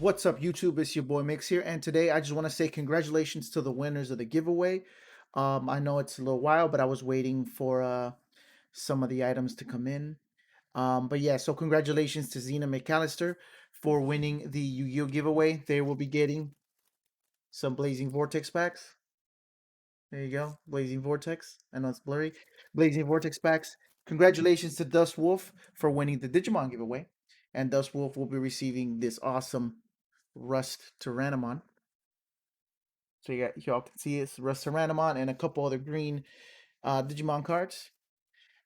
What's up, YouTube? It's your boy Migz here, and today I just want to say congratulations to the winners of the giveaway. I know it's a little while, but I was waiting for some of the items to come in. But yeah, so congratulations to Zena McAllister for winning the Yu-Gi-Oh giveaway. They will be getting some Blazing Vortex packs. There you go, Blazing Vortex. I know it's blurry. Blazing Vortex packs. Congratulations to Dust Wolf for winning the Digimon giveaway, and Dust Wolf will be receiving this awesome Rust Tyrannomon. So y'all can see it's Rust Tyrannomon and a couple other green Digimon cards.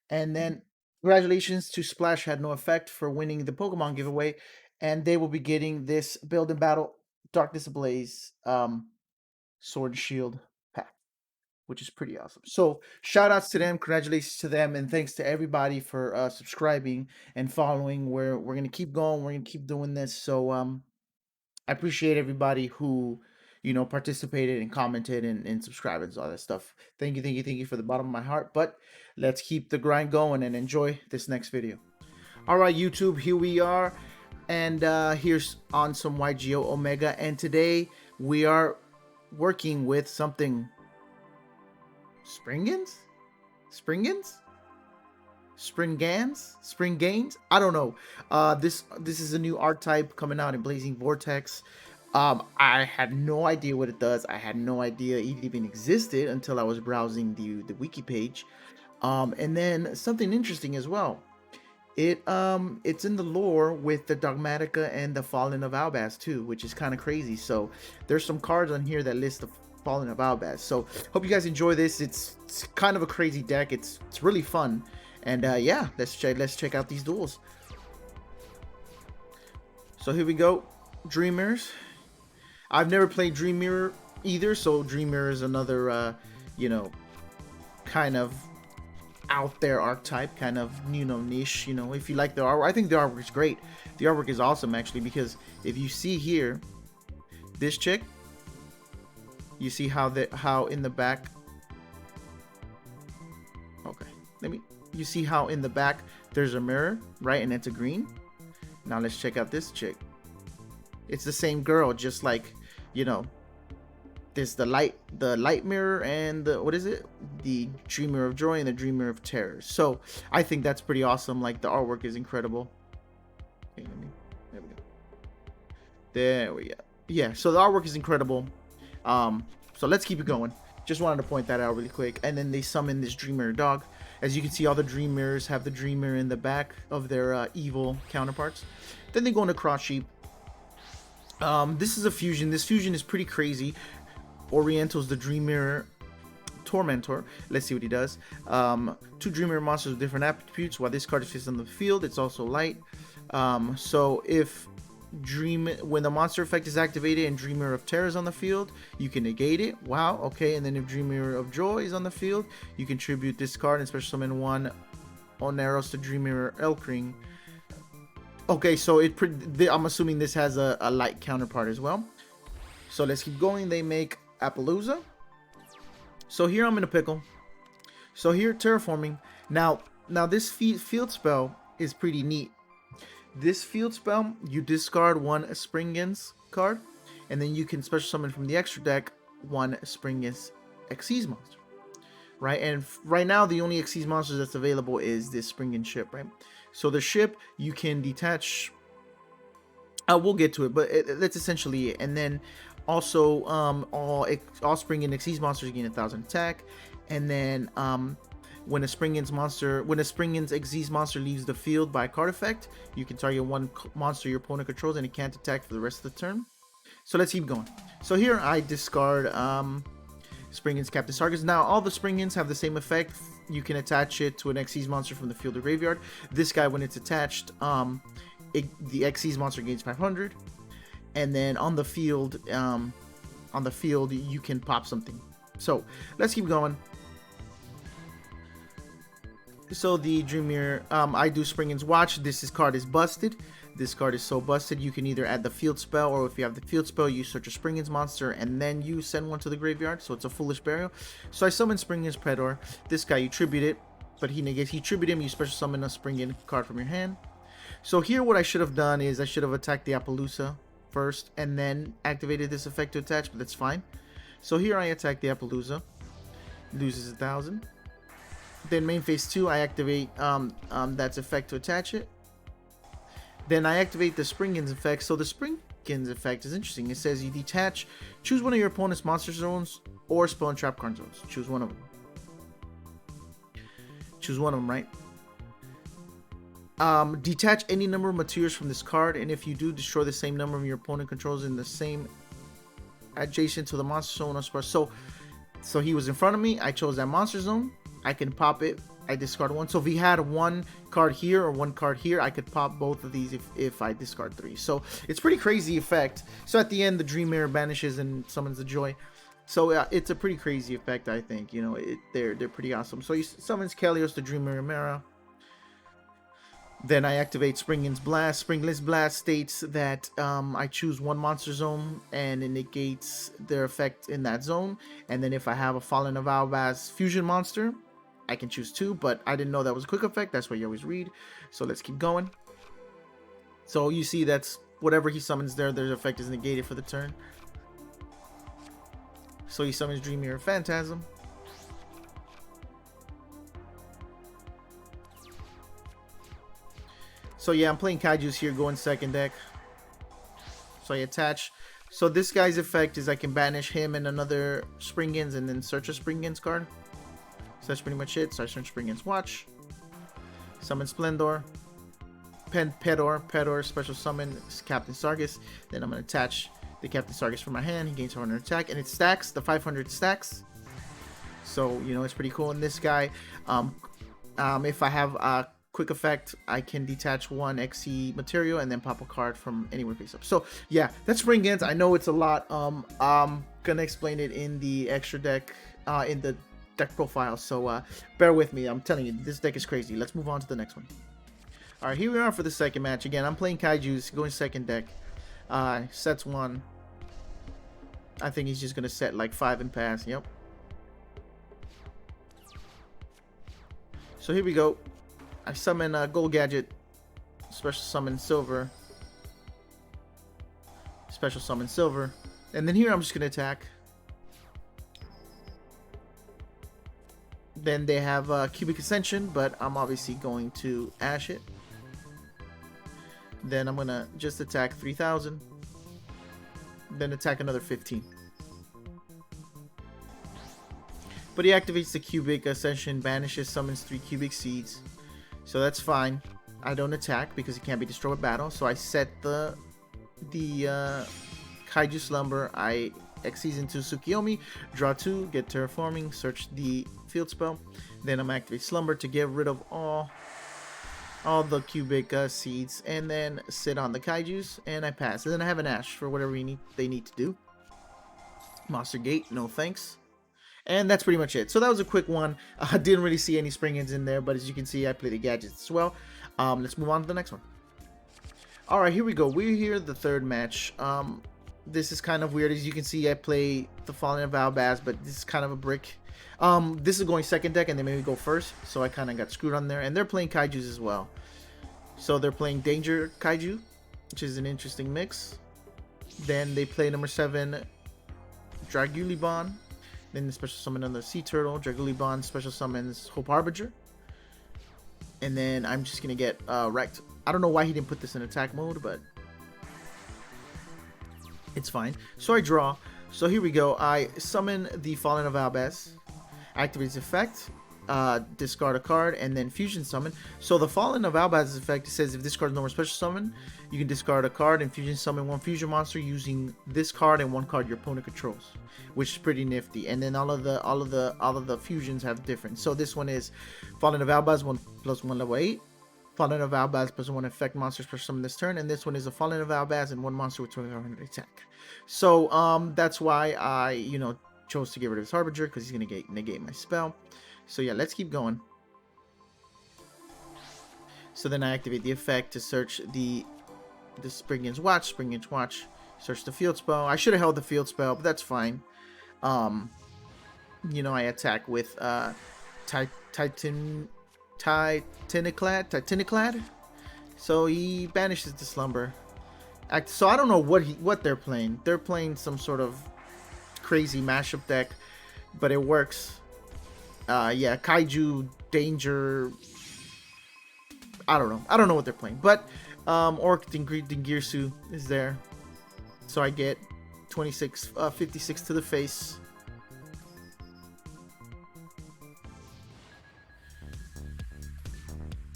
And then congratulations to Splash Had No Effect for winning the Pokemon giveaway, and they will be getting this Build and Battle Darkness Ablaze Sword and Shield pack, which is pretty awesome. So shout outs to them, congratulations to them, and thanks to everybody for subscribing and following. We're gonna keep going, we're gonna keep doing this. So I appreciate everybody who, participated and commented and subscribed and all that stuff. Thank you for the bottom of my heart. But let's keep the grind going and enjoy this next video. All right, YouTube, here we are. And here's on some YGO Omega. And today we are working with something. Springans? Springans? I don't know. This is a new art type coming out in Blazing Vortex. I had no idea what it does. I had no idea it even existed until I was browsing the wiki page. And then something interesting as well. It's in the lore with the Dogmatika and the Fallen of Albaz too, which is kind of crazy. So there's some cards on here that list the Fallen of Albaz. So hope you guys enjoy this. It's kind of a crazy deck. It's really fun. And yeah, let's check out these duels. So here we go, Dream Mirrors. I've never played Dream Mirror either, so Dream Mirror is another kind of out there archetype, kind of niche. If you like the artwork, I think the artwork is great. The artwork is awesome actually, because if you see here, this chick, you see how in the back. Okay, you see how in the back there's a mirror, right? And it's a green. Now let's check out this chick. It's the same girl, just like, there's the light mirror and the, what is it? The Dream Mirror of Joy and the Dream Mirror of Terror. So I think that's pretty awesome. Like, the artwork is incredible. Okay, there we go. There we go. Yeah, so the artwork is incredible. So let's keep it going. Just wanted to point that out really quick. And then they summon this Dream Mirror dog. As you can see, all the Dream Mirrors have the Dream Mirror in the back of their evil counterparts. Then they go into Cross Sheep. This is a fusion. This fusion is pretty crazy. Oriental's the Dream Mirror Tormentor. Let's see what he does. Two Dream Mirror monsters with different attributes. While this card is on the field, it's also light. So if when the monster effect is activated and Dream Mirror of Terror is on the field, you can negate it. Wow, okay. And then if Dream Mirror of Joy is on the field, you can tribute this card and special summon one Oneros to Dream Mirror Elkring. Okay, so I'm assuming this has a light counterpart as well. So let's keep going. They make Appaloosa. So here I'm in a pickle. So here, Terraforming. Now this field spell is pretty neat. This field spell, you discard one Springans card, and then you can special summon from the extra deck one Springans Xyz monster, right? And right now, the only Xyz monster that's available is this Springan ship, right? So the ship, you can detach. We'll get to it, but that's essentially it. And then also, all Springan Xyz monsters gain 1,000 attack, and then when a Springans Xyz monster leaves the field by card effect, you can target one monster your opponent controls and it can't attack for the rest of the turn. So let's keep going. So here I discard Springans Captain Sarkis. Now all the Springans have the same effect. You can attach it to an Xyz monster from the field or graveyard. This guy, when it's attached, the Xyz monster gains 500, and then on the field, you can pop something. So let's keep going. So the Dream Mirror, I do Springans Watch. This card is busted. This card is so busted, you can either add the field spell, or if you have the field spell, you search a Springans monster and then you send one to the graveyard. So it's a foolish burial. So I summon Springans Predator. This guy, you tribute it, but he negates. You tribute him, you special summon a Springan card from your hand. So here what I should have done is I should have attacked the Appaloosa first and then activated this effect to attach, but that's fine. So here I attack the Appaloosa, loses 1,000. Then main phase 2, I activate that's effect to attach it. Then I activate the Springans effect. So the Springans effect is interesting. It says you detach, choose one of your opponent's monster zones or spell and trap card zones. Choose one of them. Choose one of them, right? Detach any number of materials from this card, and if you do, destroy the same number of your opponent controls in the same adjacent to the monster zone or spell. So he was in front of me. I chose that monster zone. I can pop it. I discard one. So if he had one card here or one card here, I could pop both of these if I discard 3. So it's pretty crazy effect. So at the end, the Dream Mirror banishes and summons the Joy. So it's a pretty crazy effect, I think. You know, they're pretty awesome. So he summons Kalios, the Dream Mirror. Then I activate Springans Blast. Springans Blast states that I choose one monster zone and it negates their effect in that zone. And then if I have a Fallen of Albaz fusion monster, I can choose 2, but I didn't know that was a quick effect. That's what you always read. So let's keep going. So you see that's whatever he summons there, their effect is negated for the turn. So he summons Dream Mirror Phantasm. So yeah, I'm playing Kaijus here, going second deck. So I attach. So this guy's effect is I can banish him and another Springans and then search a Springans card. So that's pretty much it. So I search Springans Watch. Summon Splendor. Pedor, special summon Captain Sargus. Then I'm going to attach the Captain Sargus from my hand. He gains 400 attack. And it stacks. The 500 stacks. So, you know, it's pretty cool. And this guy, if I have a quick effect, I can detach one XC material and then pop a card from anywhere face up. So, yeah, that's Springans. I know it's a lot. I'm going to explain it in the extra deck, in the deck profile, so bear with me. I'm telling you, this deck is crazy. Let's move on to the next one. Alright, here we are for the second match. Again, I'm playing Kaijus, going second deck. Sets 1. I think he's just gonna set like 5 and pass. Yep. So here we go. I summon Gold Gadget, special summon Silver, special summon Silver, and then here I'm just gonna attack. Then they have Cubic Ascension, but I'm obviously going to Ash it. Then I'm going to just attack 3,000. Then attack another 15. But he activates the Cubic Ascension, banishes, summons 3 Cubic Seeds. So that's fine. I don't attack because it can't be destroyed with battle. So I set the Kaiju Slumber. I Xyz into Tsukiyomi, draw 2, get Terraforming, search the field spell. Then I'm activate Slumber to get rid of all the Cubic Seeds, and then sit on the Kaijus, and I pass. And then I have an Ash for whatever they need to do. Monster Gate, no thanks. And that's pretty much it. So that was a quick one. I didn't really see any Springans in there, but as you can see, I play the gadgets as well. Let's move on to the next one. Alright, here we go. We're here, the third match. This is kind of weird. As you can see, I play the Fallen of Albaz, but this is kind of a brick. This is going second deck, and they made me go first, so I kind of got screwed on there. And they're playing Kaijus as well. So they're playing Danger Kaiju, which is an interesting mix. Then they play number 7, Dragulibon. Then the special summon another Sea Turtle. Dragulibon special summons Hope Harbinger. And then I'm just going to get wrecked. I don't know why he didn't put this in attack mode, but it's fine. So I draw. So here we go. I summon the Fallen of Albaz. Activates effect. Discard a card and then fusion summon. So the Fallen of Albaz's effect says if this card is no more special summon, you can discard a card and fusion summon one fusion monster using this card and one card your opponent controls, which is pretty nifty. And then all of the fusions have different. So this one is Fallen of Albaz 1+1 level 8. Fallen of Albaz +1 effect monster special summon this turn, and this one is a Fallen of Albaz and one monster with 2500 attack. So that's why I chose to get rid of this Harbinger, because he's gonna negate my spell. So yeah, let's keep going. So then I activate the effect to search the Springans Watch. Springans Watch, search the field spell. I should have held the field spell, but that's fine. I attack with Titaniclad. So he banishes the Slumber. So I don't know what they're playing. They're playing some sort of crazy mashup deck, but it works. Yeah, Kaiju, Danger. I don't know. I don't know what they're playing, but Orc Dingirsu is there, so I get 26, 56 to the face.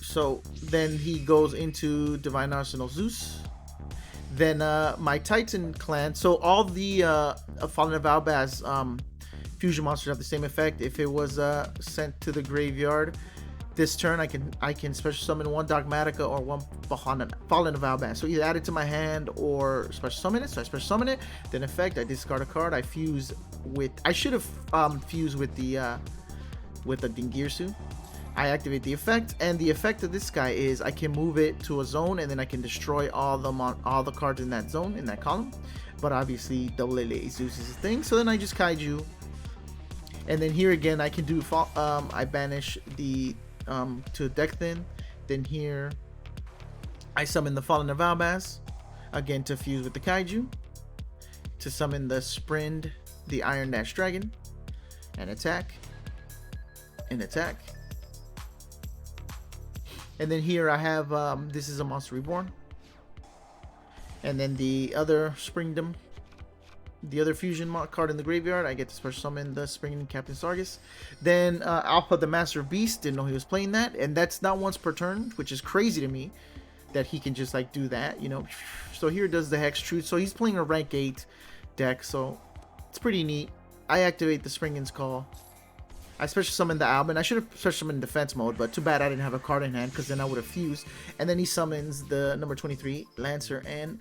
So then he goes into Divine Arsenal Zeus. Then my Titan clan. So all the Fallen of Albaz fusion monsters have the same effect. If it was sent to the graveyard this turn, I can special summon one Dogmatika or one Fallen of Albaz. So either add it to my hand or special summon it. So I special summon it. Then effect, I discard a card. I fuse with. I should have fused with the Dingirsu. I activate the effect, and the effect of this guy is I can move it to a zone, and then I can destroy all the cards in that zone, in that column. But obviously, double LA Zeus is a thing, so then I just Kaiju. And then here again, I can do I banish the to deck thin. Then here, I summon the Fallen of Albaz again to fuse with the Kaiju, to summon the Sprint, the Iron Dash Dragon, and attack, and attack. And then here I have, this is a Monster Reborn. And then the other Springdom, the other fusion card in the graveyard, I get to special summon the Springan Captain Sargus. Then Alpha, the Master of Beast, didn't know he was playing that. And that's not once per turn, which is crazy to me that he can just like do that, you know. So here does the Hex Truth. So he's playing a rank 8 deck, so it's pretty neat. I activate the Springans Call. I special summoned the Albin. I should have special summoned defense mode, but too bad I didn't have a card in hand, because then I would have fused. And then he summons the number 23 Lancer and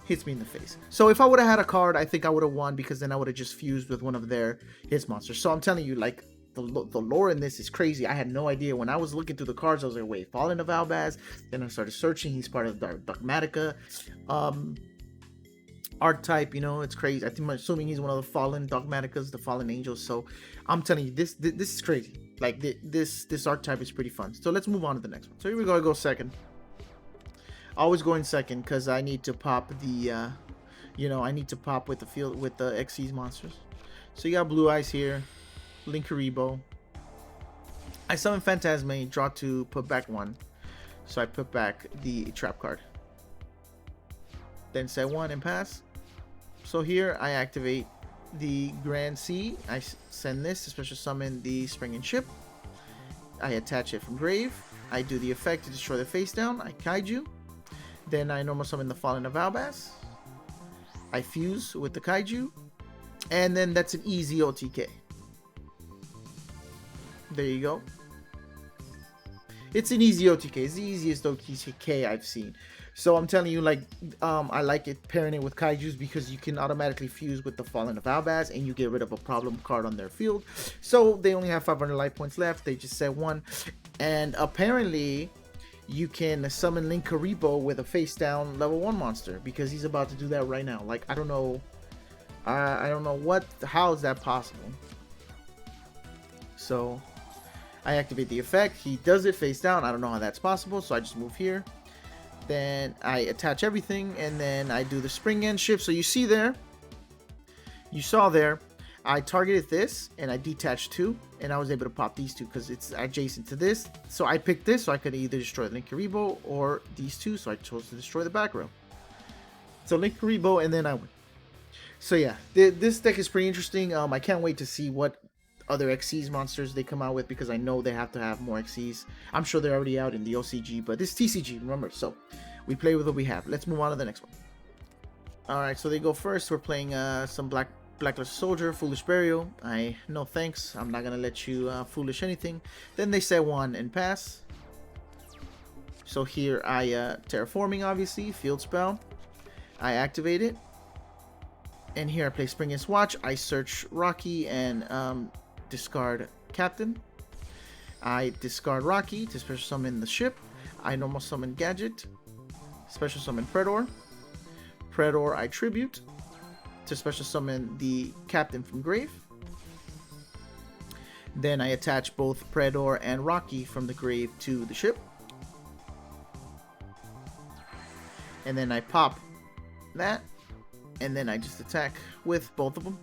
hits me in the face. So if I would have had a card, I think I would have won, because then I would have just fused with one of their his monsters. So I'm telling you, like, the lore in this is crazy. I had no idea. When I was looking through the cards, I was like, wait, Fallen of Albaz. Then I started searching. He's part of the Dogmatika archetype, you know. It's crazy. I'm assuming he's one of the fallen Dogmatikas, the fallen angels. So I'm telling you, this is crazy. Like, this archetype is pretty fun. So let's move on to the next one. So here we go. I go second. Always going second, because I need to pop the I need to pop with the field with the Xyz monsters. So you got Blue Eyes here, Linkuriboh. I summon Phantasme, draw 2, put back 1. So I put back the trap card, then set 1 and pass. So here I activate the Grand Sea. I send this to special summon the Springing Ship. I attach it from grave. I do the effect to destroy the face down. I Kaiju. Then I normal summon the Fallen of Albaz. I fuse with the Kaiju. And then that's an easy OTK. There you go. It's an easy OTK. It's the easiest OTK I've seen. So I'm telling you, like, I like it pairing it with Kaijus, because you can automatically fuse with the Fallen of Albaz and you get rid of a problem card on their field. So they only have 500 life points left. They just set 1. And apparently you can summon Linkuriboh with a face down level 1 monster, because he's about to do that right now. Like, I don't know how is that possible. So I activate the effect. He does it face down. I don't know how that's possible. So I just move here. Then I attach everything, and then I do the Springans ship. So you see there, you saw there, I targeted this and I detached 2, and I was able to pop these 2 because it's adjacent to this. So I picked this, so I could either destroy Linkuriboh or these 2. So I chose to destroy the back row. So Linkuriboh, and then I win. So yeah, this deck is pretty interesting. I can't wait to see what other Xyz monsters they come out with, because I know they have to have more Xyz. I'm sure they're already out in the OCG, but this is TCG, remember. So we play with what we have. Let's move on to the next one. Alright, so they go first. We're playing some Blacklist Soldier, Foolish Burial. No thanks, I'm not gonna let you foolish anything. Then they set 1 and pass. So here I Terraforming, obviously, field spell. I activate it. And here I play Springans Watch. I search Rocky and discard Captain. I discard Rocky to special summon the ship. I normal summon Gadget. Special summon Predator. Predator I tribute to special summon the Captain from grave. Then I attach both Predator and Rocky from the grave to the ship. And then I pop that, and then I just attack with both of them.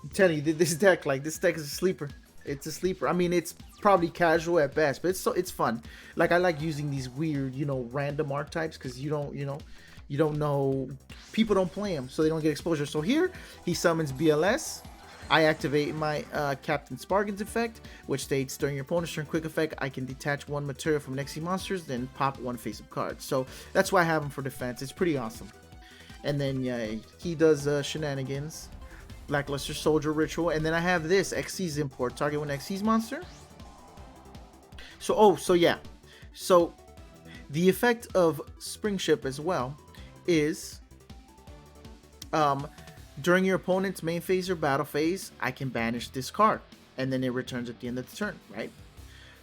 I'm telling you, this deck is a sleeper. It's a sleeper. I mean, it's probably casual at best, but it's fun. Like, I like using these weird, random archetypes because you don't know, people don't play them, so they don't get exposure. So here he summons BLS. I activate my Captain Springans effect, which states during your opponent's turn quick effect, I can detach one material from an XC monsters, then pop one face-up card. So that's why I have him for defense. It's pretty awesome. And then he does shenanigans, Lackluster Soldier Ritual, and then I have this XC's import, target one XC's monster. So so the effect of Spring Ship as well is during your opponent's main phase or battle phase, I can banish this card, and then it returns at the end of the turn, right?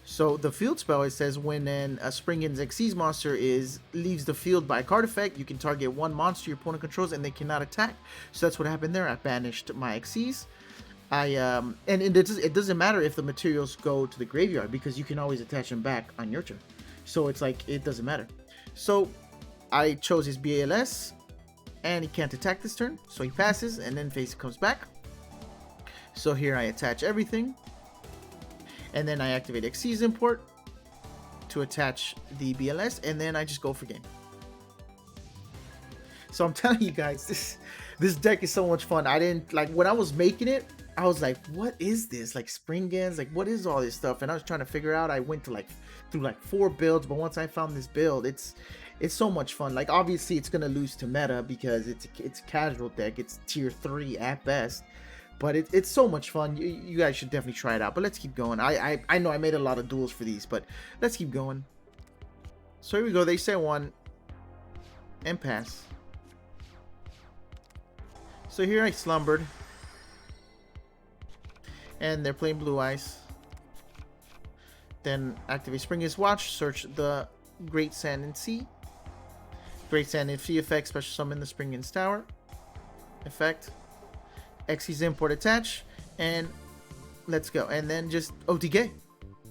So the field spell, it says when a Springans Xyz monster leaves the field by a card effect, you can target one monster your opponent controls and they cannot attack. So that's what happened there. I banished my Xyz. And it doesn't matter if the materials go to the graveyard because you can always attach them back on your turn. So it's like, it doesn't matter. So I chose his BALS, and he can't attack this turn, so he passes, and then face comes back. So here I attach everything, and then I activate Xyz import to attach the BLS, and then I just go for game. So I'm telling you guys, this deck is so much fun. I didn't like when I was making it. I was like, what is this? Like Springans, like what is all this stuff? And I was trying to figure out. I went to through 4 builds, but once I found this build, it's so much fun. Like obviously it's gonna lose to meta because it's a casual deck. It's tier 3 at best, but it's so much fun. You guys should definitely try it out. But let's keep going. I know I made a lot of duels for these, but let's keep going. So here we go. They say 1 and pass. So here I slumbered, and they're playing Blue Eyes. Then activate Springans Watch, search the Great Sand and Sea. Great Sand and Sea effect, special summon the Springans Tower. Effect. Xyz import attach, and let's go. And then just OTK.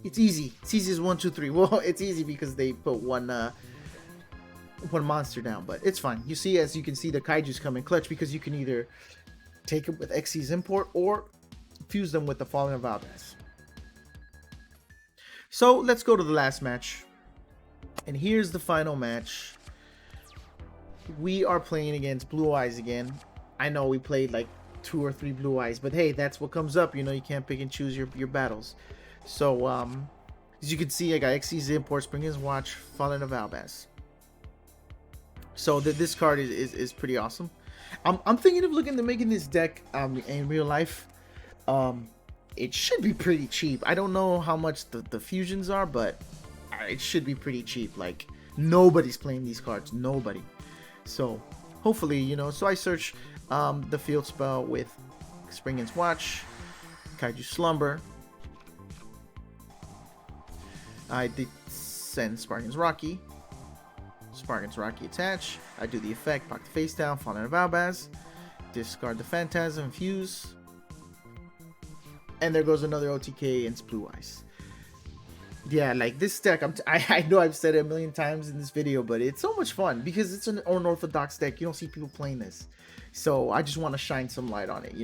It's easy. It's easy as 1, 2, 3. Well, it's easy because they put one monster down, but it's fine. You see, as you can see, the Kaiju's come in clutch because you can either take it with Xyz import or fuse them with the Fallen of Valdez. So let's go to the last match, and here's the final match. We are playing against Blue Eyes again. I know we played like 2 or 3 Blue Eyes, but hey, that's what comes up. You can't pick and choose your battles. So as you can see, I got Xyz import, Springans Watch, Fallen of Valdez. So this card is pretty awesome. I'm thinking of looking to making this deck in real life. It should be pretty cheap. I don't know how much the fusions are, but it should be pretty cheap. Like nobody's playing these cards, nobody. So hopefully, so I search the field spell with Springans Watch, Kaiju Slumber. I did send Springans Rocky attach. I do the effect, pop the face down, Fallen of Valdez, discard the Phantasm, fuse, and there goes another OTK, and it's Blue Eyes. Yeah, like this deck, I know I've said it a million times in this video, but it's so much fun because it's an unorthodox deck. You don't see people playing this, so I just want to shine some light on it.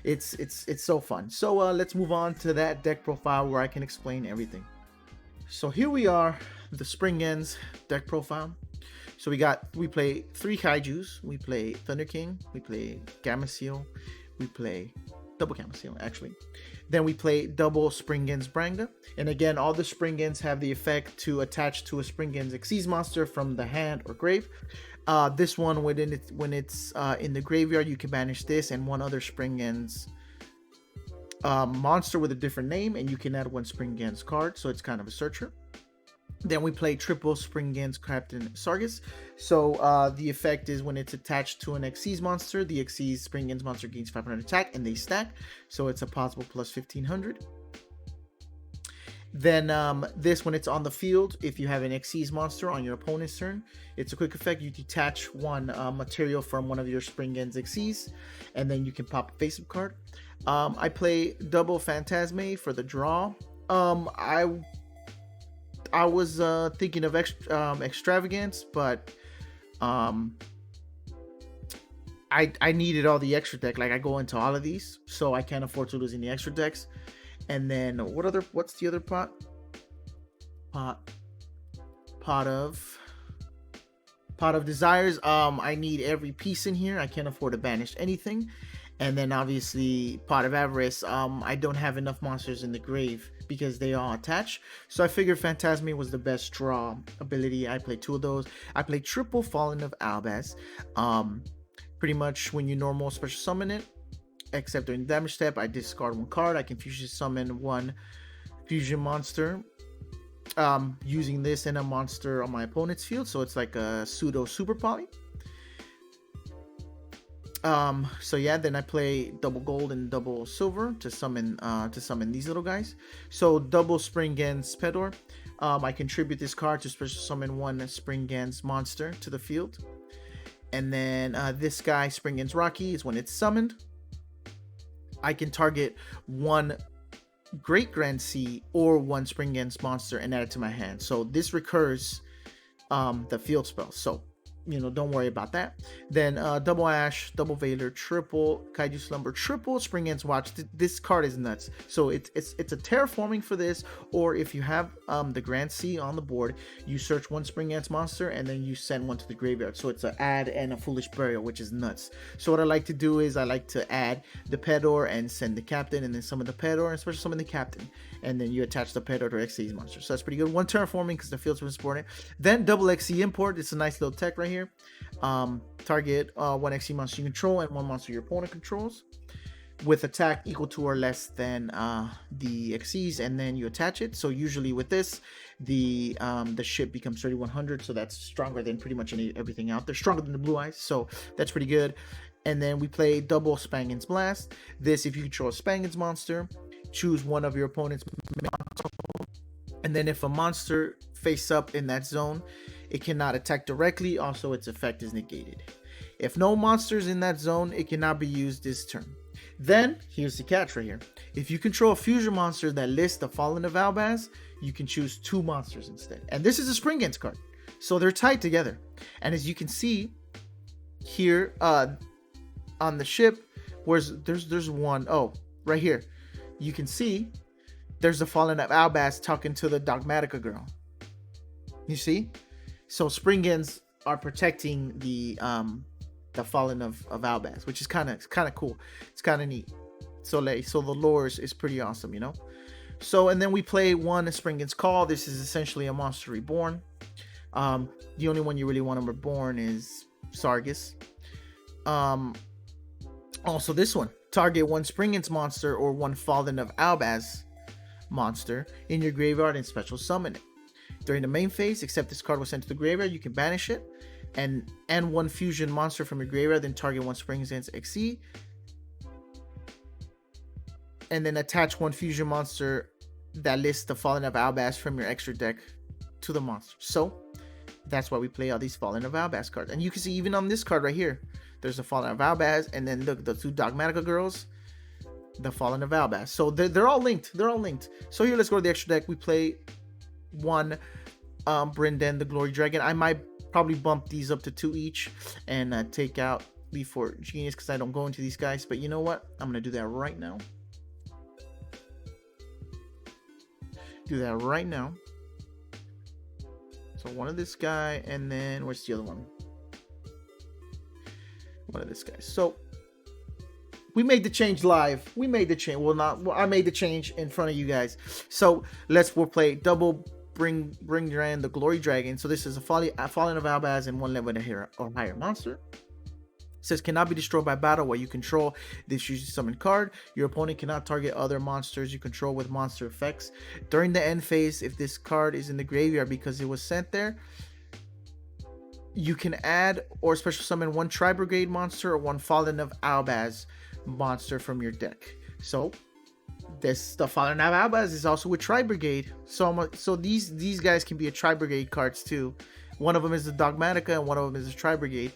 It's so fun. So let's move on to that deck profile where I can explain everything. So here we are, the Springans deck profile. So we play 3 Kaijus. We play Thunder King. We play Gamez. We play double Gamez actually. Then we play double Springans Branga. And again, all the Springans have the effect to attach to a Springans Xyz monster from the hand or grave. This one, when it's in the graveyard, you can banish this and one other Springans monster with a different name, and you can add 1 Springans card, so it's kind of a searcher. Then we play triple Springans Captain Sargus. So the effect is when it's attached to an Xyz monster, the Xyz Springans monster gains 500 attack and they stack, so it's a possible plus 1500. Then this, when it's on the field, if you have an Xyz monster on your opponent's turn, it's a quick effect. You detach 1 material from one of your Springans Xyz, and then you can pop a face-up card. I play double Phantasme for the draw. I was thinking of extravagance, but um, I needed all the extra deck. Like I go into all of these, so I can't afford to lose any extra decks. And then what's the other pot? Pot of desires. I need every piece in here. I can't afford to banish anything. And then obviously pot of avarice. I don't have enough monsters in the grave because they all attach. So I figured Phantasme was the best draw ability. I played 2 of those. I played triple Fallen of Albaz. Pretty much when you normal special summon it, except during the damage step, I discard 1 card. I can fusion summon 1 fusion monster using this and a monster on my opponent's field. So it's like a pseudo super poly. So yeah, then I play double gold and double silver to summon these little guys. So double Springans Pedor. I contribute this card to special summon 1 Springans monster to the field. And then this guy, Springans Rocky, is when it's summoned. I can target 1 Great Grand Sea or 1 Springans monster and add it to my hand. So this recurs the field spell. So don't worry about that. Then double Ash, double Veiler, triple Kaiju Slumber, triple Springans Watch. This card is nuts. So it's a terraforming for this, or if you have the Grand Sea on the board, you search 1 Springans monster and then you send 1 to the graveyard. So it's an add and a Foolish Burial, which is nuts. So what I like to do is I like to add the Pedor and send the captain, and then summon the Pedor and special summon the captain, and then you attach the Pedor to XC's monster. So that's pretty good. 1 terraforming because the field's been supporting. Then double XC import. It's a nice little tech right here. Target 1 XC monster you control and 1 monster your opponent controls with attack equal to or less than the XCs, and then you attach it. So usually with this, the ship becomes 3100, so that's stronger than pretty much everything out there, stronger than the Blue Eyes, so that's pretty good. And then we play double Spangans Blast. This, if you control a Spangans monster, choose 1 of your opponent's monsters, and then if a monster face up in that zone, it cannot attack directly. Also, its effect is negated. If no monsters in that zone, it cannot be used this turn. Then, here's the catch right here. If you control a fusion monster that lists the Fallen of Albaz, you can choose 2 monsters instead. And this is a Springans card, so they're tied together. And as you can see here on the ship, there's one. Oh, right here. You can see there's the Fallen of Albaz talking to the Dogmatika girl. You see? So Springans are protecting the Fallen of Albaz, which is kind of cool. It's kind of neat. So the lore is pretty awesome, So, and then we play 1 Springans Call. This is essentially a monster reborn. The only one you really want to reborn is Sargus. Also this one, target 1 Springans monster or 1 Fallen of Albaz monster in your graveyard and special summon it. During the main phase, except this card was sent to the graveyard, you can banish it and 1 fusion monster from your graveyard, then target 1 Springans XC, and then attach 1 fusion monster that lists the Fallen of Albaz from your extra deck to the monster. So that's why we play all these Fallen of Albaz cards. And you can see even on this card right here, there's the Fallen of Albaz, and then look, the 2 Dogmatika girls, the Fallen of Albaz. So they're all linked. So here, let's go to the extra deck. We play 1 Brendan the Glory Dragon. I might probably bump these up to 2 each and take out Leaf for Genius because I don't go into these guys. But you know what? I'm gonna do that right now. So 1 of this guy, and then where's the other one? 1 of this guy. So we made the change live. I made the change in front of you guys. So we'll play double Bring Duran the Glory Dragon. So this is a Fallen of Albaz and 1 level or higher monster. It says cannot be destroyed by battle while you control this usually summoned card. Your opponent cannot target other monsters you control with monster effects. During the end phase, if this card is in the graveyard because it was sent there, you can add or special summon 1 Tri-Brigade monster or 1 Fallen of Albaz monster from your deck. So the Fallen of Albaz is also with Tri-Brigade. So these guys can be a Tri-Brigade cards too. One of them is the Dogmatika and one of them is a Tri-Brigade.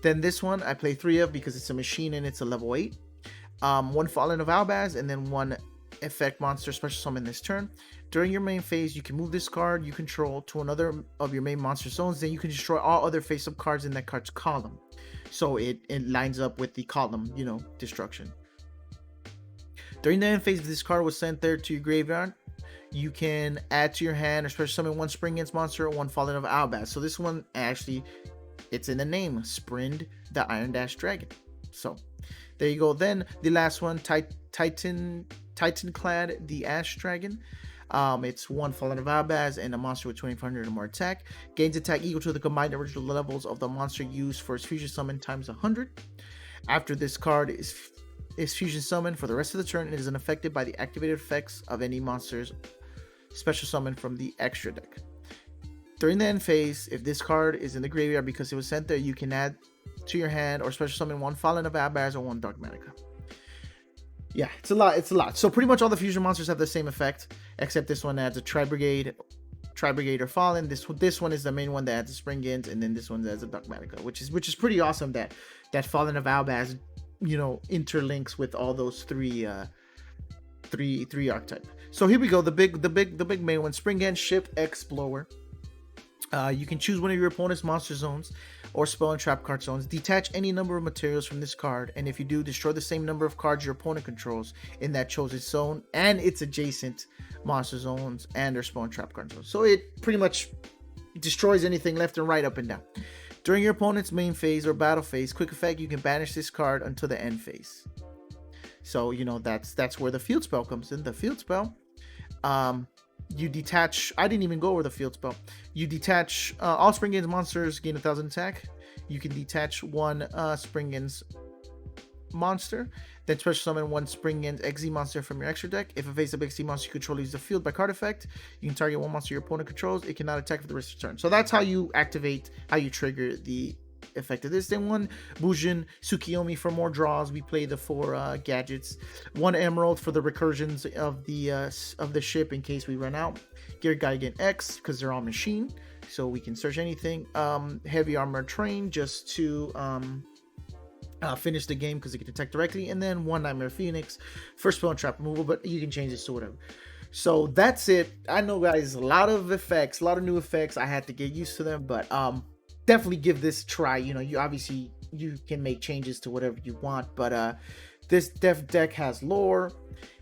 Then this one I play 3 of because it's a machine and it's a level 8. 1 Fallen of Albaz and then 1 effect monster special summon this turn. During your main phase, you can move this card you control to another of your main monster zones. Then you can destroy all other face-up cards in that card's column. So it lines up with the column, you know, destruction. During the end phase, if this card was sent there to your graveyard, you can add to your hand or special summon one Springans monster or one Fallen of Albaz. So this one actually, it's in the name, Sprind the Iron Dash Dragon. So there you go. Then the last one, Titan Clad the Ash Dragon. It's one Fallen of Albaz and a monster with 2500 or more attack. Gains attack equal to the combined original levels of the monster used for its fusion summon times 100. After this card is fusion summoned for the rest of the turn, it is unaffected by the activated effects of any monster's special summon from the extra deck. During the end phase, if this card is in the graveyard because it was sent there, you can add to your hand or special summon one Fallen of Albaz or one Dogmatika. Yeah, it's a lot. So pretty much all the fusion monsters have the same effect, except this one adds a Tri-Brigade or Fallen. This one is the main one that adds a Springans, and then this one adds a Dogmatika, which is pretty awesome that Fallen of Albaz, you know, interlinks with all those three archetype. So here we go, the big main one, Springans Ship Explorer. You can choose one of your opponent's monster zones or spell and trap card zones. Detach any number of materials from this card, and if you do, destroy the same number of cards your opponent controls in that chosen zone and its adjacent monster zones and their spell and trap card zones. So it pretty much destroys anything left and right, up and down. During your opponent's main phase or battle phase, quick effect, you can banish this card until the end phase. So, you know, that's where the field spell comes in. The field spell, you detach, I didn't even go over the field spell. You detach all Springans monsters gain 1000 attack. You can detach one Springans monster, then special summon one Springans XZ monster from your extra deck. If a face-up XZ monster you control leaves the field by card effect, you can target one monster your opponent controls. It cannot attack for the rest of the turn. So that's how you activate, how you trigger the effect of this. Then one Bujin Tsukiyomi for more draws. We play the 4 gadgets. One Emerald for the recursions of the ship in case we run out. Gear Gaigan X because they're all machine, so we can search anything. Heavy Armor Train just to finish the game because it can attack directly. And then one Nightmare Phoenix for spell and trap removal, but you can change this to whatever. So that's it. I know, guys, a lot of effects, a lot of new effects. I had to get used to them, but definitely give this a try. You know, you can make changes to whatever you want, but this deck has lore.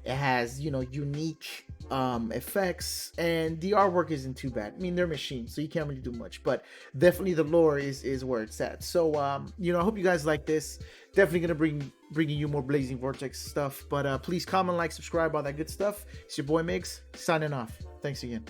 It has, you know, unique effects, and the artwork isn't too bad. I mean, they're machines, so you can't really do much, but definitely the lore is where it's at. So you know, I hope you guys like this. Definitely gonna bringing you more Blazing Vortex stuff, but please comment, like, subscribe, all that good stuff. It's your boy Migz signing off. Thanks again.